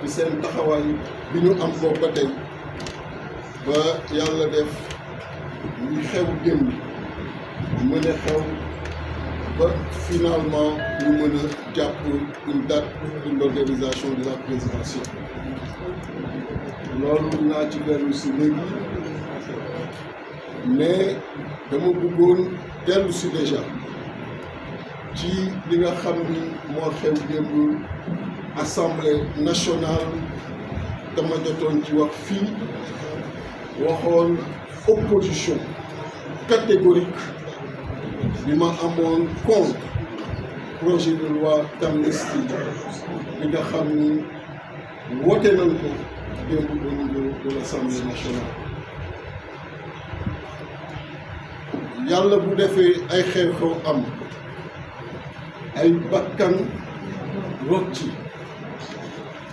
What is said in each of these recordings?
ci seen taxawaay bi ñu am boobu ba tey ba yàlla def li xew démb mën a xew ba finalement ñu mën a jàpp une date pour l'organisation de la présidentielle loolu naa ci dellu si léegi mais dama bëggoon dellu si déjà ci li nga xam ni moo xew démb assemblée nationale dama jotoon ci wax fii waxoon opposition catégorique bi ma amoon contre projet de loi d'amnistie bi nga xam ni wote nañ ko démb au niveau de l'Assemblée nationale. yàlla bu defee ay xew-xew am ay bakkan rot ci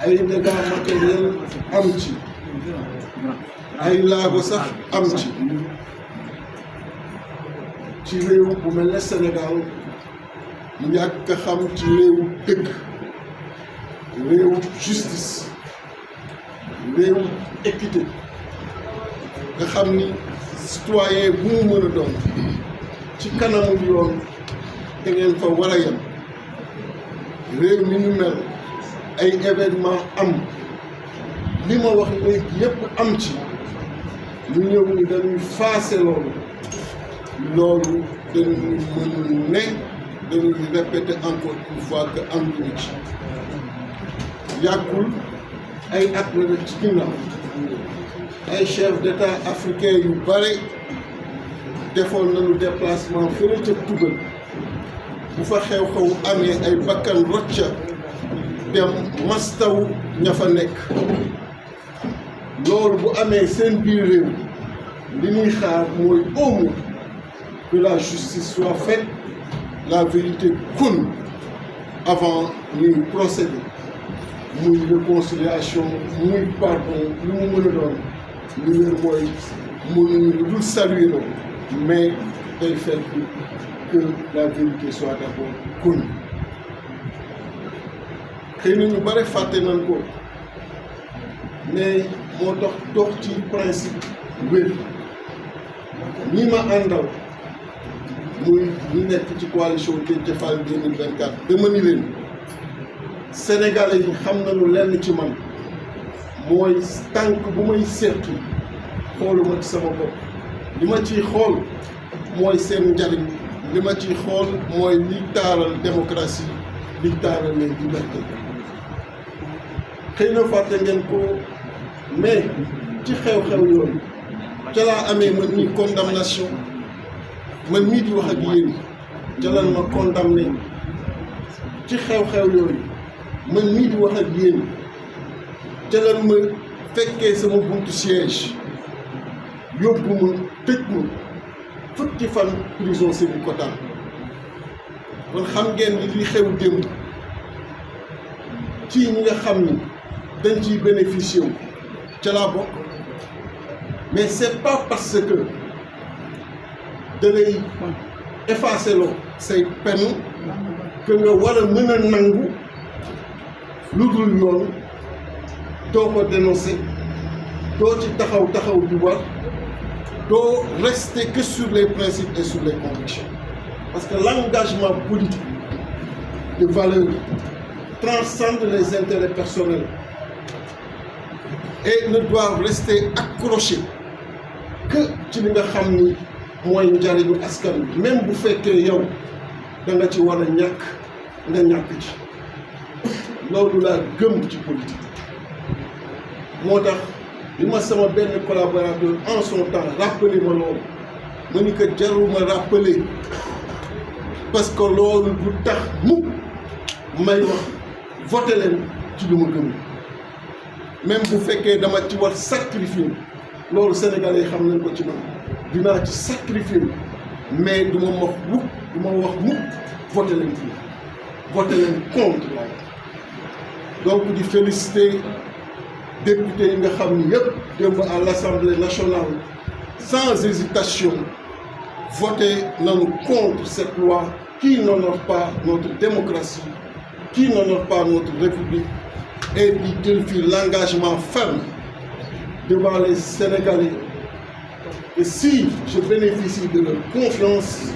ay dégâts matériels am ci ay laago sax am ci réew bu mel ne Sénégal ñàkk a xam ci réewu dëgg réewu justice réewu équité nga xam ni citoyen bu mu mën a doon ci kanamu yoon da ngeen fa war a yem réew mi ñu mel ay événement am li ma wax léegi yépp am ci ñu ñëw ni dañuy faase loolu dañuy mënul ne dañuy répéter encore une fois que ànduñu ci yàggul ay at la def ci ginnaaw ay chefs d'État africains yu bare defoon nañu déplacement fële ca Tugal bu fa xew-xew amee ay bakkan rocca dem mastaw ña fa nekk loolu bu amee seen biir réew li ñuy xaar mooy au moins que la justice soit faite la vérité coule avant ñuy procéder muy réconciliation muy pardon lu mu mën a doon li wér mooy mënuñu lu dul saluer loolu mais day fekk que la vérité soit d'abord connue xëy na ñu bare fàtte nañ ko mais moo tax dox ci principe wér ñi ma àndal muy ñu nekk ci coalition Déthié Fall 2024 dama ni leen sénégalais yi xam nañu lenn ci man mooy tànk bu may seetu xooluma ci sama bopp li ma ciy xool mooy seen njariñ li ma ciy xool mooy li taaral démocratie li taaral les libertés xëy na fàtte ngeen ko mais ci xew-xew yooyu ca laa amee man mii condamnation man mii di wax ak yéen ca lan ma condamné ci xew-xew yooyu man mii di wax ak yéen ca lan ma fekkee sama buntu siège yóbbu ma tëj ma fukki fan prison Sébikotane kon xam ngeen ni li xew démb ci ñi nga xam ni dañ ciy bénéficier wu ca laa bokk mais c'est pas parce que da lay effacer loo say peine que nga war a mën a nangu lu dul yoon doo ko dénoncer doo ci taxaw bi war doo rester que sur les principes et sur les convictions parce que l'engagement politique de valeur transcende les intérêts personnels et ne doivent rester accrochés que ci li nga xam ni mooy njariñu askan bi même bu fekkee yow da nga ci war a ñàkk nga ñàkk ci loolu laa gëm ci politique moo tax li ma sama benn collaborateur en son temps rappelé ma loolu ma ni que jaruma rappeler parce que loolu du tax mukk may wax voté leen ci lu ma gëm même bu fekkee dama ci war sacrifier loolu sénégalais yi xam nañ ko ci man dinaa ci sacrifier mais du ma wax mukk voté leen fii voté leen contre la donc di féliciter député yi nga xam ni yëpp démb à l'Assemblée nationale sans hésitation voté nañu contre cette loi qui n'honore pas notre démocratie, qui n'honore pas notre République et di jël fii l'engagement ferme devant les Sénégalais et si je bénéficie de leur confiance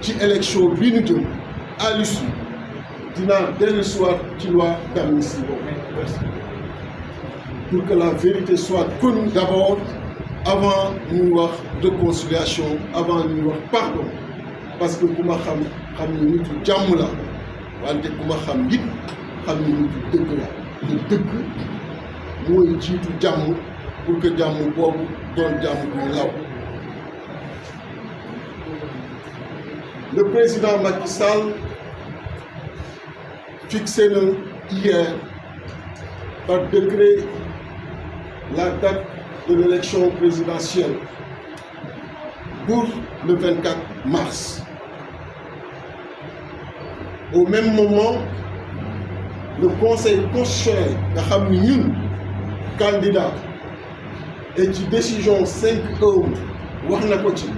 ci élection bi ñu jëm à l'issue dinaa dellusiwaat ci loi d'amnistie pour que la vérité soit connue d'abord avant ñuy wax réconciliation avant ñuy wax pardon parce que ku ma xam ni nitu jàmm la wante ku ma xam it xam ni nitu dëgg la te dëgg mooy jiitu jàmm pour que jàmm boobu doon jàmm buy law. Le président Macky Sall fixé na hier par décret la date de l'élection présidentielle pour le 24 mars. Au même moment, le Conseil constitutionnel nga xam ni ñun candidat et ci décision 5E wax na ko ci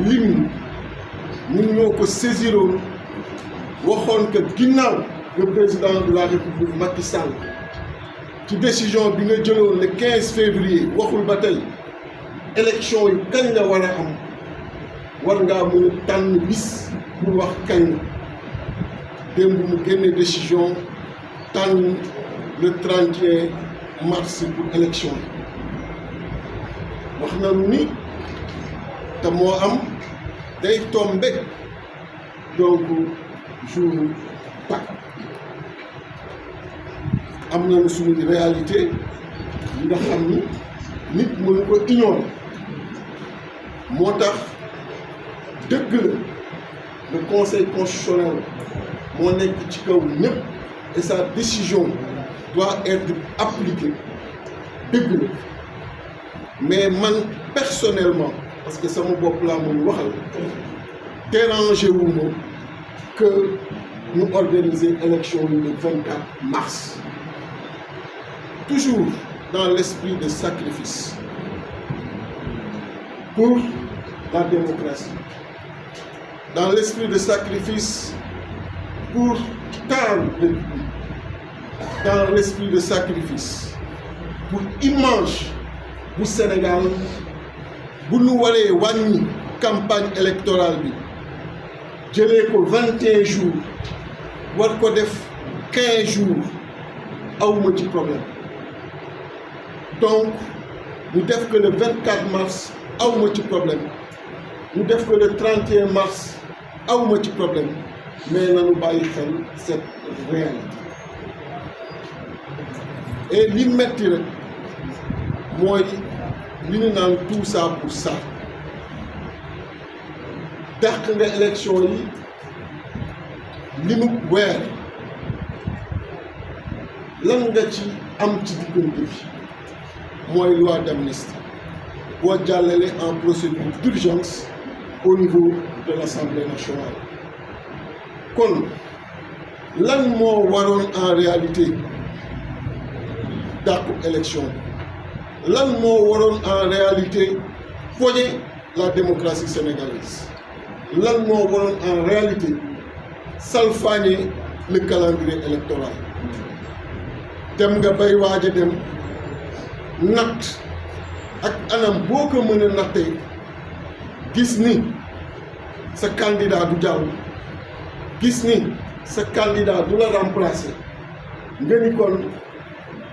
lim ñun ñoo ko saisiroon waxoon que ginnaaw le président de la République Macky Sall ci décision bi nga jëloon le 15 février waxul ba tey élection yi kañ la war a am war ngaa mën a tànn bis pour wax kañ démb mu génne décision tànn le 31 mars pour élection yi wax nañu ni te moo am day tombé donc jour Pâques am nañu suñu réalité yi nga xam ni nit mënu ko ignorer moo tax dëgg la le conseil constitutionnel moo nekk ci kaw ñëpp et sa décision doit être appliquée dëgg la mais man personnellement parce que sama bopp laa mun waxal dérangé wu ma que ñu organiser élection yi le 24 mars toujours dans l'esprit de sacrifice pour la démocratie, dans l'esprit de sacrifice pour taal République, dans l'esprit de sacrifice pour image bu Sénégal bu ñu waree wàññi campagne électorale bi jëlee ko 21 jours war ko def 15 jours awma ci problème donc ñu def que le 24 mars awma ci problème ñu def que le 31 mars awma ci problème mais nañu bàyyi xel cette réalité et li metti rek mooy li ñu naan tout ça pour ça dàq nga élection yi li mu weer lan nga ci am ci diggante bi mooy loi d'amnistie boo jàllale en procédure d'urgence au niveau de l'Assemblée nationale kon lan moo waroon en réalité dàqu élection lan moo waroon en réalité poñe la démocratie sénégalaise lan moo waroon en réalité salfaañe le calendrier électoral dem nga bay waaj a dem natt ak anam boo ko mën a nattee gis ni sa candidat du jàll gis ni sa candidat du la remplacer nga ni kon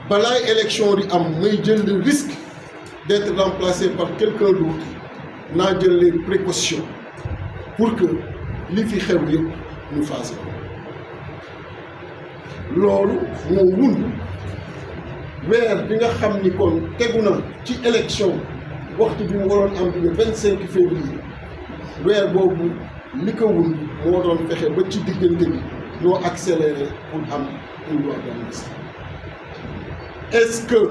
balaay élection di am may jël le risque d'être remplacé par quelqu'un d'autre naa jël les précautions pour que li fi xew yëpp ñu faase ko loolu moo wund weer bi nga xam ni kon tegu na ci élection waxtu bi mu waroon am le 25 février weer boobu li ko wund moo doon fexe ba ci diggante bi ñoo accéléré pour am une loi d'amnistie. Est-ce que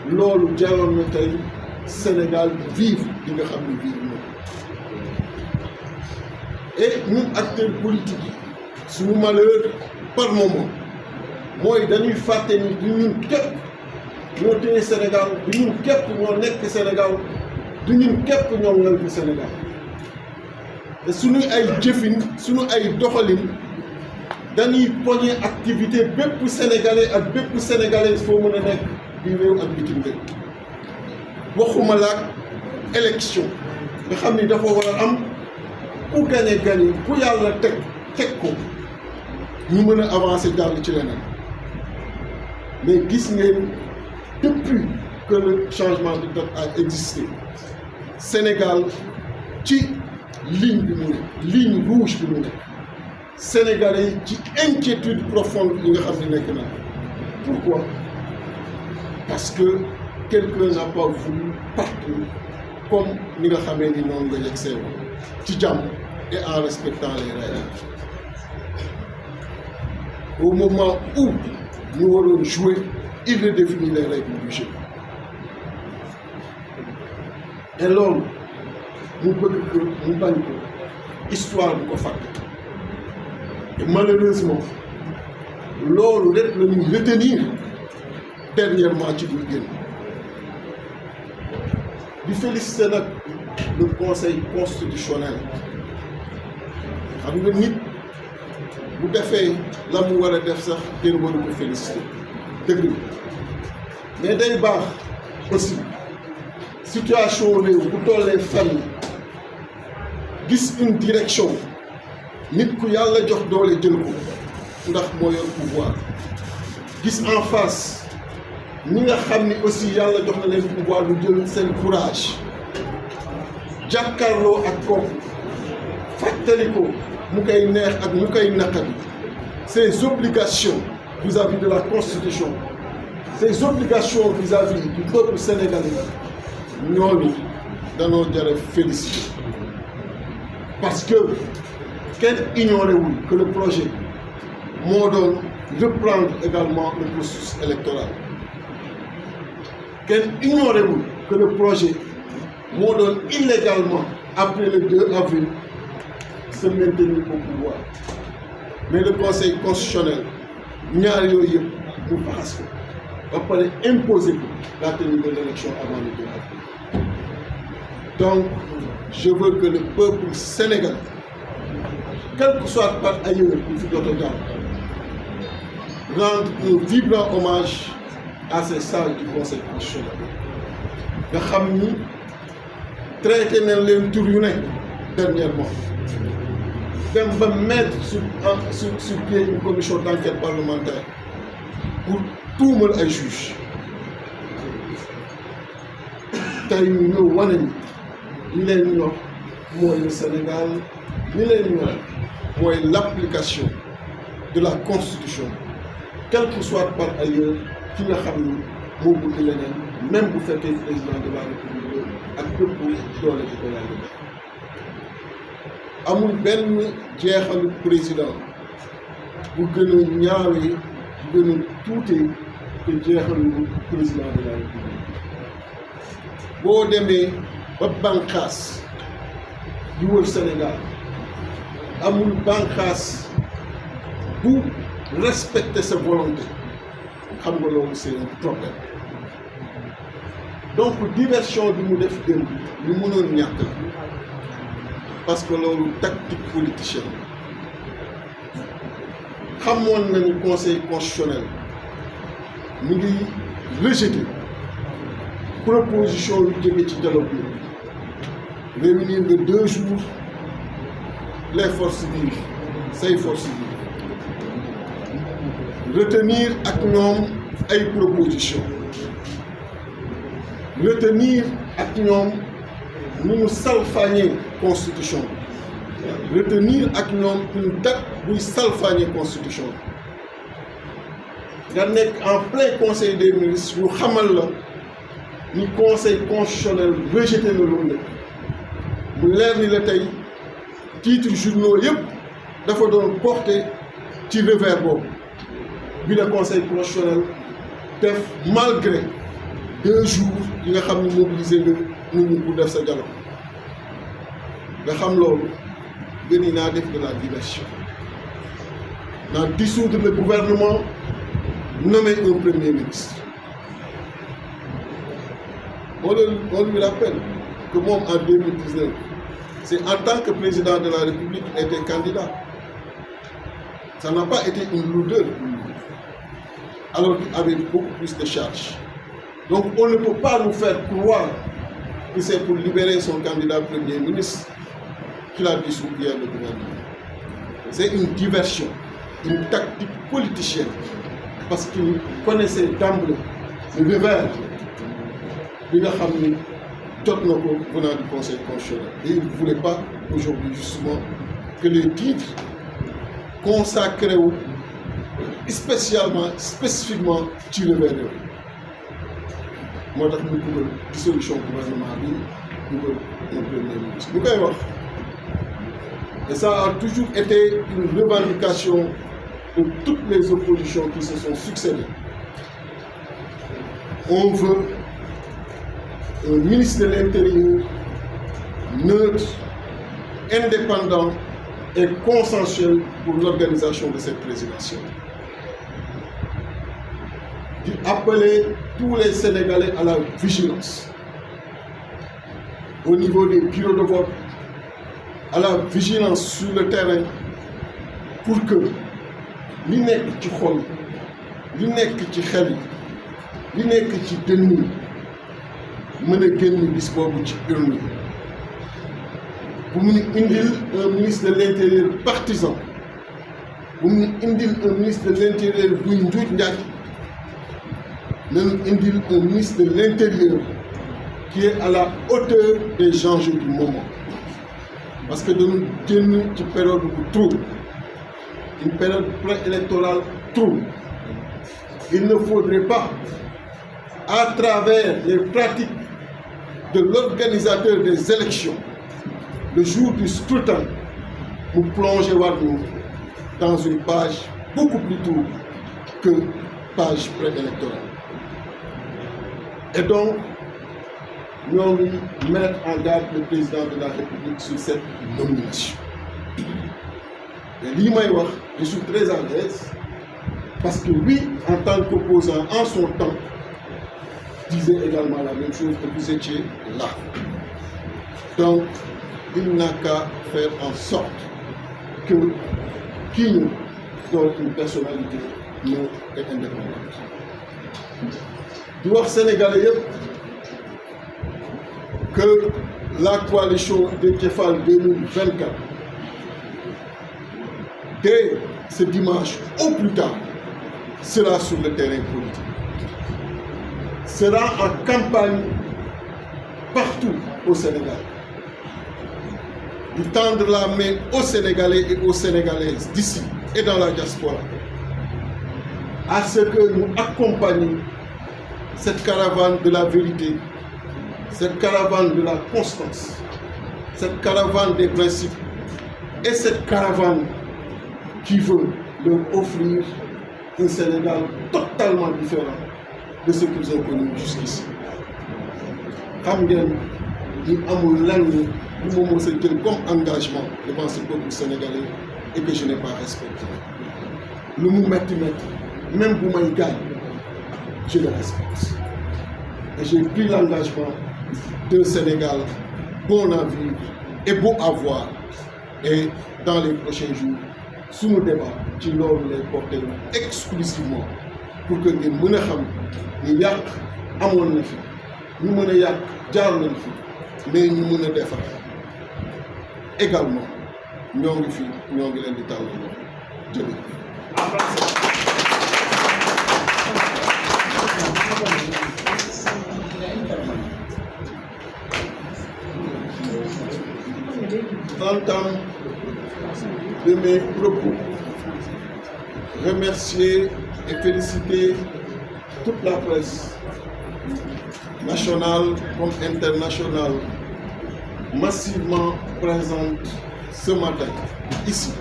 loolu jaroon na tey Sénégal vivre li nga xam ne vivre na et ñun acteurs politiques yi suñu malheur par moment mooy dañuy fàtte ni du ñun képp ñoo téye Sénégal du ñun képp ñoo nekk Sénégal du ñun képp ñoo ngal Sénégal te suñu ay jëfin suñu ay doxalin dañuy poñe activité bépp sénégalais ak bépp sénégalais foo mën a nekk biir réew ak bitim réew waxuma la ak élection nga xam ni dafa war a am ku gagné ku yàlla teg ko ñu mën a avancer jàll ci leneen mais gis ngeen depuis que le changement de date a existé Sénégal ci ligne bi mu nekk ligne rouge bi mu nekk Sénégalais yi ci inquiétude profonde yi nga xam ne nekk na pourquoi parce que quelqu'un n'a pas voulu partir comme ni nga xamee ni noonu nga yegg see woon ci jàmm et en respectant les règles au moment où ñu waroon jouer il redéfinit les règles du jeu et loolu mu bëgg ko mu bañ ko histoire bu ko fàtte et malheureusement loolu rek la ñu retenir dernièrement ci biir génn di féliciter nag le conseil constitutionnel xam nga nit bu defee la mu war a def sax kenn waru ko féliciter dëgg mais day baax aussi situation réew bu tollee fenn gis une direction nit ku yàlla jox doole jël ko ndax moo yor pouvoir gis en face ñi nga xam ni aussi yàlla jox na leen pouvoir lu jël seen courage jàkkaarloo ak kooku fàttali ko mu koy neex ak mu koy naqari ses obligations vis-à-vis de la constitution ses obligations vis-à-vis du peuple sénégalais ñooñu danoo jare féliciter parce que kenn ignoré wul que le projet moo doon reprendre également le processus électoral kenn ignoré wul que le projet moo doon illégalement après le 2 avril se maintenir au pouvoir mais le conseil constitutionnel ñaar yooyu yëpp mu faxas ko ba pare imposer ko la tenue de l'élection avant le 2 avril donc je veux que le peuple sénégalais quel que soit par ailleurs bu fi jot a jàll rendre un vibrant hommage à ces sages du conseil constitutionnel nga xam ni traité nañ leen tur yu nekk dernièrement dem ba mettre sur pied une commission d'enquête parlementaire pour tuumal ay juges tey ñu ñëw wane ni li leen ñor mooy le Sénégal li leen ñor mooy l'application de la constitution quel que soit par ailleurs ki nga xam ni moo bëgg leneen même bu fekkee président de la république ak bépp doole di ko yàlla def amul benn jeexalu président bu gën a ñaawee bu gën a tuutee que jeexalu président de la république boo demee ba bànqaas yu wër Sénégal amul bànqaas bu respecter sa volonté xam nga loolu c'est un problème donc diversion bi mu def démb lu mënoon ñàkk la parce que loolu tactique politicienne xamoon nañu conseil constitutionnel mu ngi rejeter proposition yu jóge ci dialogue bi réunir nga 2 jours les forces vives say forces vives retenir ak ñoom ay proposition retenir ak ñoom nu ñu salfaañee constitution bi retenir ak ñoom une date buy salfaañee constitution bi nga nekk en plein conseil des ministres ñu xamal la ni conseil constitutionnel rejeté na loolu nekk mu leer ni la tey titre journaux yëpp dafa doon porté ci revers boobu bi le conseil constitutionnel def malgré 2 jours yi nga xam ni mobilisé nga nit ñi pour def sa dialogue nga xam loolu gën naa def de la diversion naa dissoudre le gouvernement nommer un premier ministre on lui rappelle que moom en 2019 c'est en tant que président de la République était candidat Ça n'a pas été une lourdeur pour lui, alors qu'il avait beaucoup plus de charges. Donc on ne peut pas nous faire croire que c'est pour libérer son candidat Premier ministre qu'il a dissous hier le gouvernement. C'est une diversion, une tactique politicienne, parce qu'il connaissait d'emblée le revers de la famille venant du Conseil constitutionnel. Et il ne voulait pas aujourd'hui justement que les titres consacrés spécifiquement ci revers de moo tax ñu dugal dissolution gouvernement bi dugal un premier ministre bu koy wax. Et ça a toujours été une revendication de toutes les oppositions qui se sont succédées. On veut un ministre de l'Intérieur neutre, indépendant et consensuel pour l'organisation de cette présidentielle. D'appeler tous les Sénégalais à la vigilance au niveau des bureaux de vote, à la vigilance sur le terrain pour que li nekk ci xol li nekk ci xel li nekk ci dënn mën a génn bis boobu ci urne bu mu ñu indil un ministre de l'Intérieur partisan bu mu ñu indil un ministre de l'Intérieur buy njuuj njaaj nañu indil un ministre de l'Intérieur qui est à la hauteur des enjeux du moment. Parce que nous sommes dans une période de trouble, une période préélectorale trouble. Il ne faudrait pas, à travers les pratiques de l'organisateur des élections, le jour du scrutin, nous plonger dans une page beaucoup plus trouble que page préélectorale. Et donc, nous allons mettre en garde le président de la République sur cette nomination. Et je suis très à l'aise parce que lui, en tant qu'opposant en son temps, disait également la même chose que vous étiez là. Donc, il n'a qu'à faire en sorte que qui nous donne une personnalité non et indépendante. Du wax sénégalais que la coalition de Kefal 2024, dès ce dimanche au plus tard, sera sur le terrain politique. Sera en campagne partout au Sénégal. De tendre la main aux Sénégalais et aux Sénégalaises d'ici et dans la diaspora, à ce que nous accompagnions cette caravane de la vérité, cette caravane de la constance, cette caravane des principes et cette caravane qui veut leur offrir un Sénégal totalement différent de ce qu'ils ont connu jusqu'ici. Xam ngeen ñu amul lenn lu ma mos a jël comme engagement devant ce peuple sénégalais et que je n'ai pas respecté. Lu mu metti metti, même bu may gaañ, je le respecte. Et j'ai pris l'engagement d'un Sénégal bon à vivre et beau à voir. Et dans les prochains jours, sous nos débats, ci loolu lay porter exclusivement pour que ngeen mën a xam ni yàq amoon na fi ñu mën a yàq jaar nañ fi mais ñu mën a defar également ñoo ngi fi ñoo ngi leen di tàllal loxo jërëjëf. J'entends de mes propos remercier et féliciter toute la presse nationale comme internationale massivement présente ce matin ici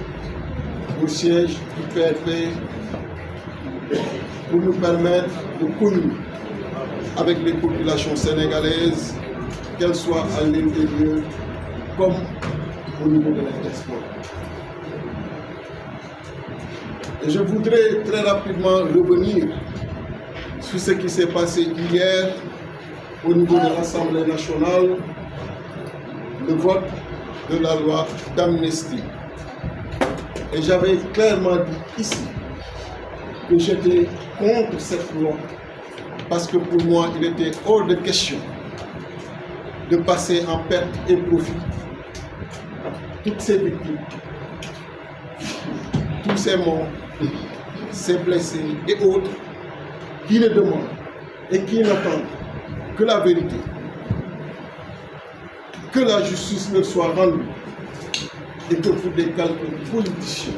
au siège du PRP pour nous permettre de communiquer avec les populations sénégalaises, qu'elles soient à l'intérieur comme au niveau de la diaspora. Et je voudrais très rapidement revenir sur ce qui s'est passé hier au niveau de l'Assemblée nationale, le vote de la loi d'amnistie. Et j'avais clairement dit ici que j'étais contre cette loi parce que pour moi, il était hors de question de passer en perte et profit toutes ces victimes, tous ces morts, ces blessés et autres qui ne demandent et qui n'attendent que la vérité, que la justice leur soit rendue et que pour des calculs politiciens,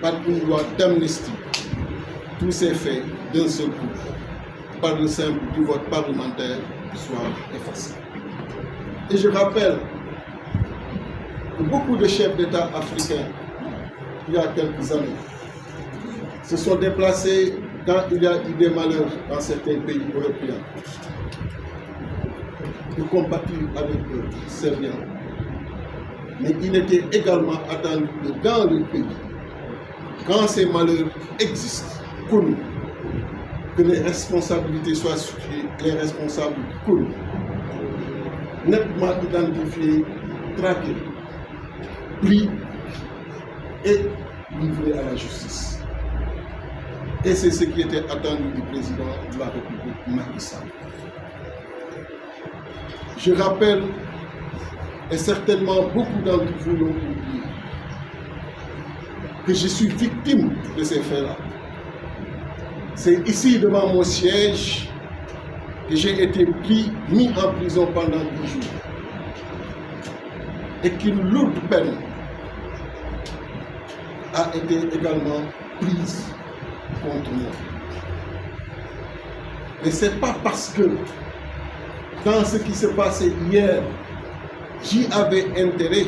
par une loi d'amnistie, tous ces faits d'un seul coup, par le simple du vote parlementaire, soient effacés. Et je rappelle que beaucoup de chefs d'État africains, il y a quelques années, se sont déplacés quand il y a eu des malheurs dans certains pays européens, de compatir avec eux, c'est bien. Mais il était également attendu que dans le pays, quand ces malheurs existent, connus, que les responsabilités soient situées, les responsables connus, nettement identifiés, traqués, pris et livrés à la justice. Et c'est ce qui était attendu du président de la République, Macky Sall. Je rappelle, et certainement beaucoup d'entre vous l'ont oublié, que je suis victime de ces faits-là. C'est ici, devant mon siège, que j'ai été mis en prison pendant 10 jours. Et qu'une lourde peine a été également prise contre moi. Mais ce n'est pas parce que dans ce qui s'est passé hier, j'y avais intérêt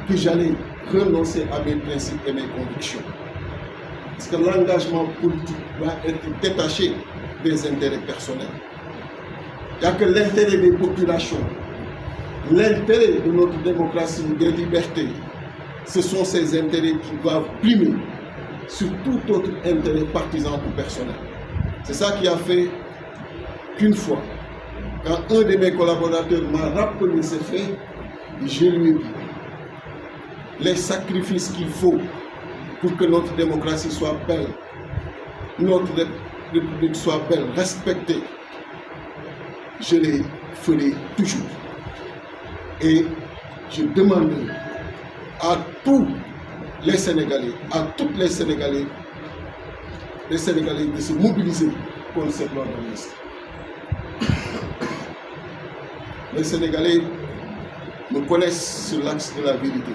que j'allais renoncer à mes principes et mes convictions. Parce que l'engagement politique doit être détaché des intérêts personnels. Il n'y a que l'intérêt des populations, l'intérêt de notre démocratie, des libertés. Ce sont ces intérêts qui doivent primer sur tout autre intérêt partisan ou personnel. C'est ça qui a fait qu'une fois, quand un de mes collaborateurs m'a rappelé ces faits, je lui ai dit les sacrifices qu'il faut pour que notre démocratie soit belle, notre République soit belle, respectée, je les ferai toujours. Et je demande à tous les Sénégalais, à toutes les Sénégalais de se mobiliser contre cette loi d'amnistie. Les Sénégalais me connaissent sur l'axe de la vérité,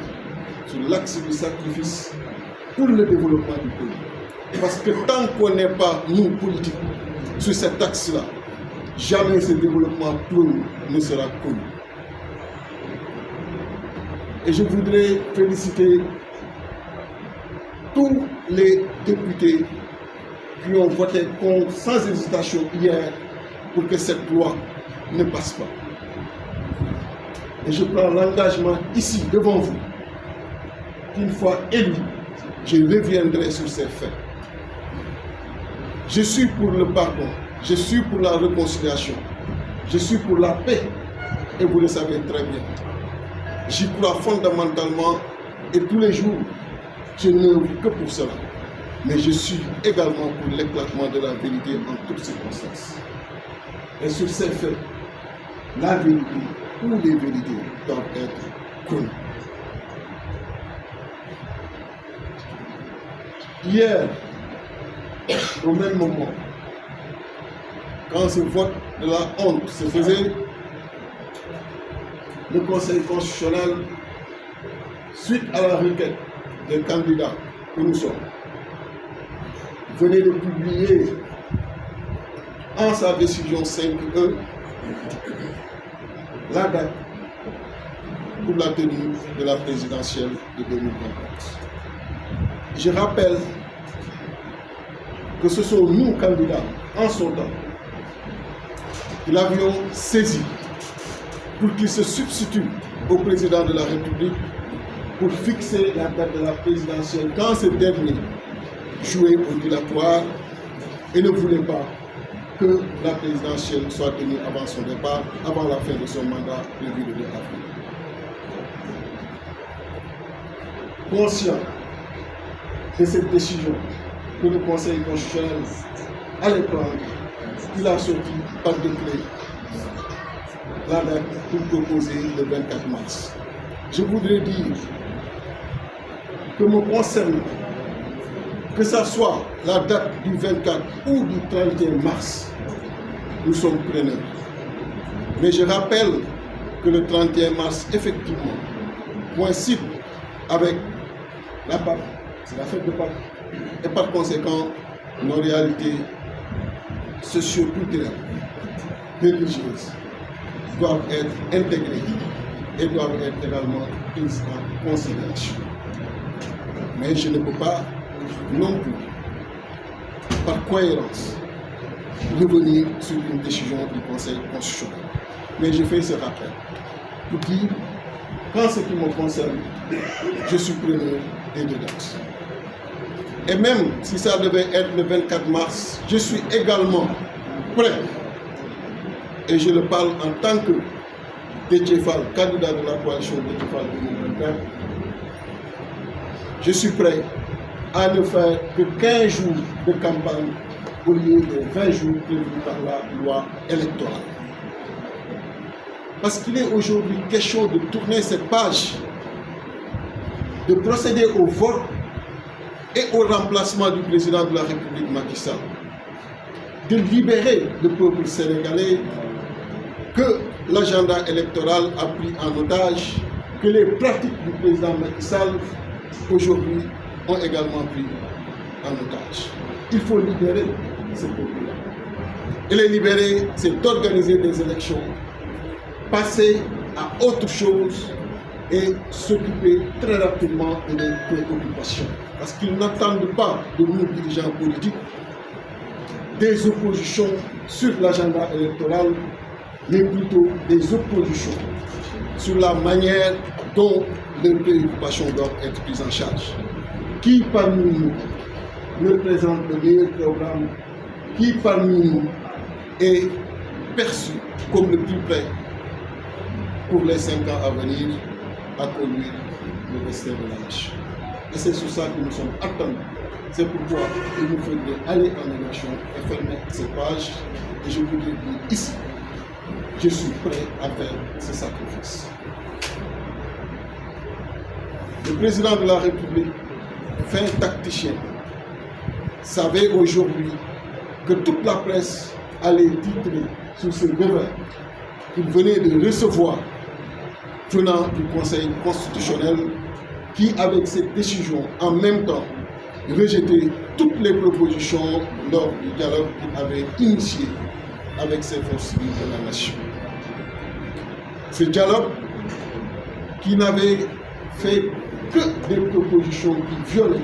sur l'axe du sacrifice pour le développement du pays. Parce que tant qu'on n'est pas, nous, politiques, sur cet axe-là, jamais ce développement pour nous ne sera connu. Et je voudrais féliciter tous les députés qui ont voté contre sans hésitation hier pour que cette loi ne passe pas. Et je prends l'engagement ici, devant vous, qu'une fois élu, je reviendrai sur ces faits. Je suis pour le pardon, je suis pour la réconciliation, je suis pour la paix, et vous le savez très bien. J'y crois fondamentalement, et tous les jours, je n'œuvre que pour cela. Mais je suis également pour l'éclatement de la vérité en toutes circonstances. Et sur ces faits, la vérité ou les vérités doivent être connues. Hier, au même moment, quand ce vote de la honte se faisait, le Conseil constitutionnel, suite à la requête des candidats que nous sommes, venait de publier en sa décision 5E la date pour la tenue de la présidentielle de 2024. Je rappelle que ce sont nous, candidats, en son temps, qui l'avions saisi pour qu'il se substitue au président de la République pour fixer la date de la présidentielle quand ce dernier jouait au dilatoire et ne voulait pas que la présidentielle soit tenue avant son départ, avant la fin de son mandat prévu le 2 avril. Conscient de cette décision que le Conseil constitutionnel allait prendre, il a sorti par décret la date pour proposer le 24 mars. Je voudrais dire que me concerne, que ce soit la date du 24 ou du 31 mars, nous sommes preneurs. Mais je rappelle que le 31 mars, effectivement, coïncide avec la Pâque, c'est la fête de Pâques, et par conséquent, nos réalités socio-culturelles, religieuses, doivent être intégrées et doivent être également prises en considération. Mais je ne peux pas non plus, par cohérence, revenir sur une décision du Conseil constitutionnel. Mais je fais ce rappel pour dire qu'en ce qui me concerne, je suis preneur des deux dates. Et même si ça devait être le 24 mars, je suis également prêt, et je le parle en tant que Déthié Fall, candidat de la coalition Déthié Fall 2024, je suis prêt à ne faire que 15 jours de campagne au lieu des 20 jours prévus par la loi électorale. Parce qu'il est aujourd'hui question de tourner cette page, de procéder au vote et au remplacement du président de la République Macky Sall, de libérer le peuple sénégalais que l'agenda électoral a pris en otage, que les pratiques du président Macky Sall aujourd'hui ont également pris en otage. Il faut libérer ce peuple-là. Et les libérer, c'est d'organiser des élections, passer à autre chose et s'occuper très rapidement de leurs préoccupations. Parce qu'ils n'attendent pas de nous, dirigeants politiques, des oppositions sur l'agenda électoral, mais plutôt des oppositions sur la manière dont leurs préoccupations doivent être prises en charge. Qui parmi nous leur présente le meilleur programme? Qui parmi nous est perçu comme le plus près pour les 5 ans à venir à conduire le restant de la nation? Et c'est sur ça que nous sommes attendus. C'est pourquoi il nous faudrait aller en élection et fermer ces pages. Et je voudrais dire ici, je suis prêt à faire ce sacrifice. Le président de la République, fin tacticien, savait aujourd'hui que toute la presse allait titrer sur ce revers qu'il venait de recevoir venant du Conseil constitutionnel qui, avec cette décision, en même temps, rejetait toutes les propositions lors du dialogue qu'il avait initié avec ces forces civiles de la nation. Ce dialogue qui n'avait fait que des propositions qui violaient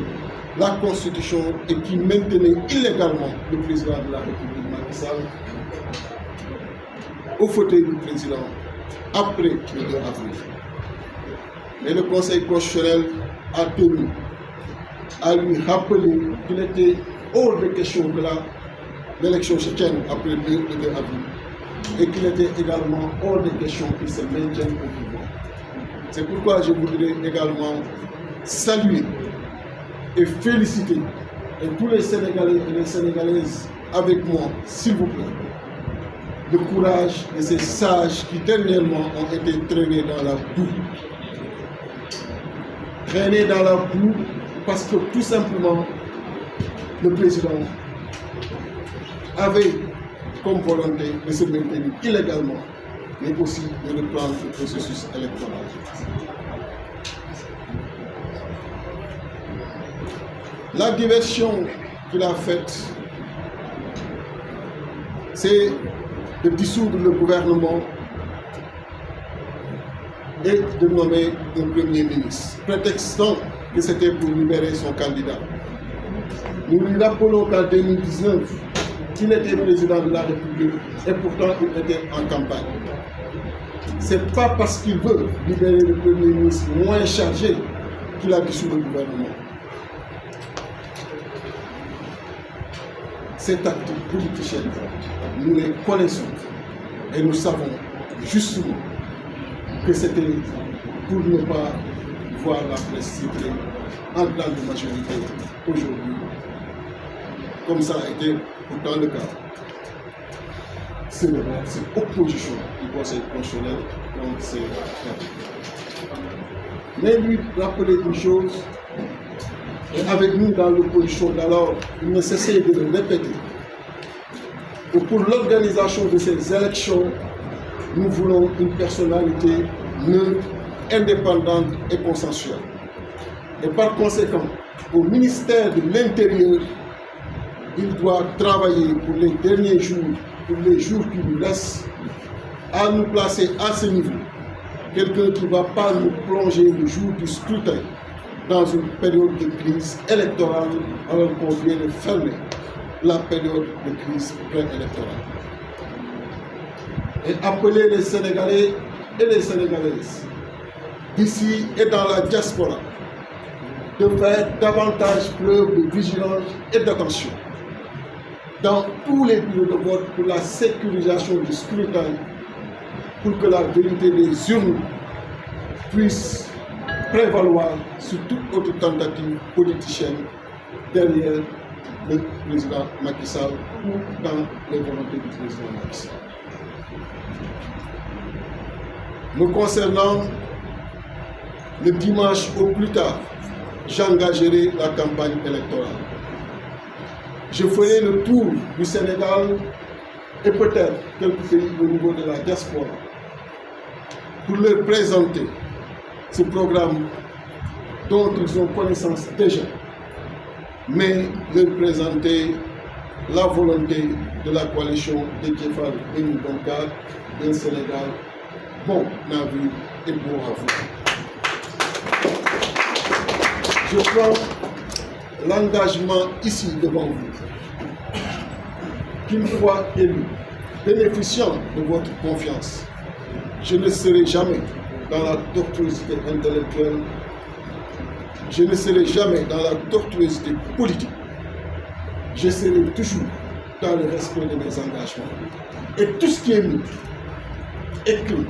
la Constitution et qui maintenait illégalement le président de la République Macky Sall au fauteuil du président après le 2 avril. Mais le Conseil constitutionnel a tenu à lui rappeler qu'il était hors de question que l'élection se tienne après le 2 avril et qu'il était également hors de question qu'il se maintienne au pouvoir. C'est pourquoi je voudrais également saluer et féliciter et tous les Sénégalais et les Sénégalaises avec moi, s'il vous plaît, le courage de ces sages qui dernièrement ont été traînés dans la boue. Traînés dans la boue parce que tout simplement le président avait comme volonté de se maintenir illégalement, mais aussi de reprendre le processus électoral. La diversion qu'il a faite, c'est de dissoudre le gouvernement et de nommer un premier ministre, prétextant que c'était pour libérer son candidat. Nous lui rappelons qu'en 2019, il était président de la République et pourtant il était en campagne. Ce n'est pas parce qu'il veut libérer le premier ministre moins chargé qu'il a dissous le gouvernement. Ces tactiques politiciennes, nous les connaissons et nous savons justement que c'était pour ne pas voir la presse ciblée en grande majorité aujourd'hui, comme ça a été pourtant le cas. C'est opposition du Conseil constitutionnel contre ces pratiques. Mais lui rappeler une chose, et avec nous dans l'opposition d'alors, il ne cessait de le répéter, que pour l'organisation de ces élections, nous voulons une personnalité neutre, indépendante et consensuelle. Et par conséquent, au ministère de l'Intérieur, il doit travailler pour les derniers jours, pour les jours qui nous restent, à nous placer à ce niveau. Quelqu'un qui ne va pas nous plonger le jour du scrutin dans une période de crise électorale alors qu'on vient de fermer la période de crise préélectorale. Et appeler les Sénégalais et les Sénégalaises d'ici et dans la diaspora de faire davantage preuve de vigilance et d'attention dans tous les bureaux de vote pour la sécurisation du scrutin, pour que la vérité des urnes puisse prévaloir sur toute autre tentative politicienne derrière le président Macky Sall ou dans les volontés du président Macky Sall. Me concernant, le dimanche au plus tard, j'engagerai la campagne électorale. Je ferai le tour du Sénégal et peut-être quelques pays au niveau de la diaspora pour leur présenter ce programme dont ils ont connaissance déjà, mais leur présenter la volonté de la coalition Déthié Fall 2024 d'un Sénégal bon à vivre et beau à voir. Je prends l'engagement ici devant vous qu'une fois élu, bénéficiant de votre confiance, je ne serai jamais dans la tortuosité intellectuelle, je ne serai jamais dans la tortuosité politique, je serai toujours dans le respect de mes engagements. Et tout ce qui est mis, écrit,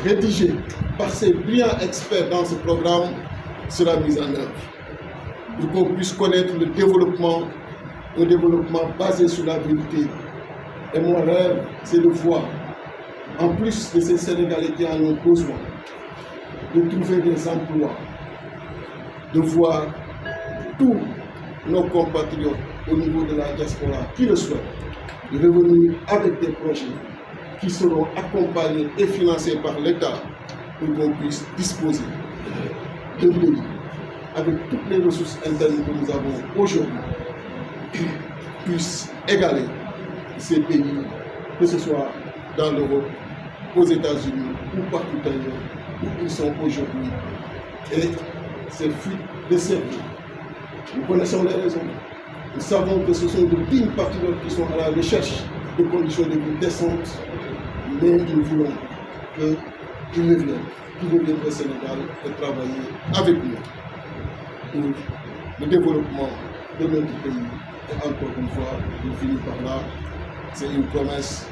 rédigé par ces brillants experts dans ce programme sera mis en œuvre pour qu'on puisse connaître le développement, un développement basé sur la vérité. Et mon rêve, c'est de voir, en plus de ces Sénégalais qui en ont besoin, de trouver des emplois, de voir tous nos compatriotes au niveau de la diaspora qui le souhaitent, de revenir avec des projets qui seront accompagnés et financés par l'État pour qu'on puisse disposer d'un pays avec toutes les ressources internes que nous avons aujourd'hui qui puissent égaler ces pays, que ce soit dans l'Europe, aux États-Unis ou partout ailleurs où ils sont aujourd'hui. Et ces fuites de cerveau, nous connaissons les raisons. Nous savons que ce sont de dignes patriotes qui sont à la recherche de conditions de vie décentes, mais nous voulons qu'ils reviennent au Sénégal et travailler avec nous pour le développement de notre pays. Et encore une fois, je finis par là, c'est une promesse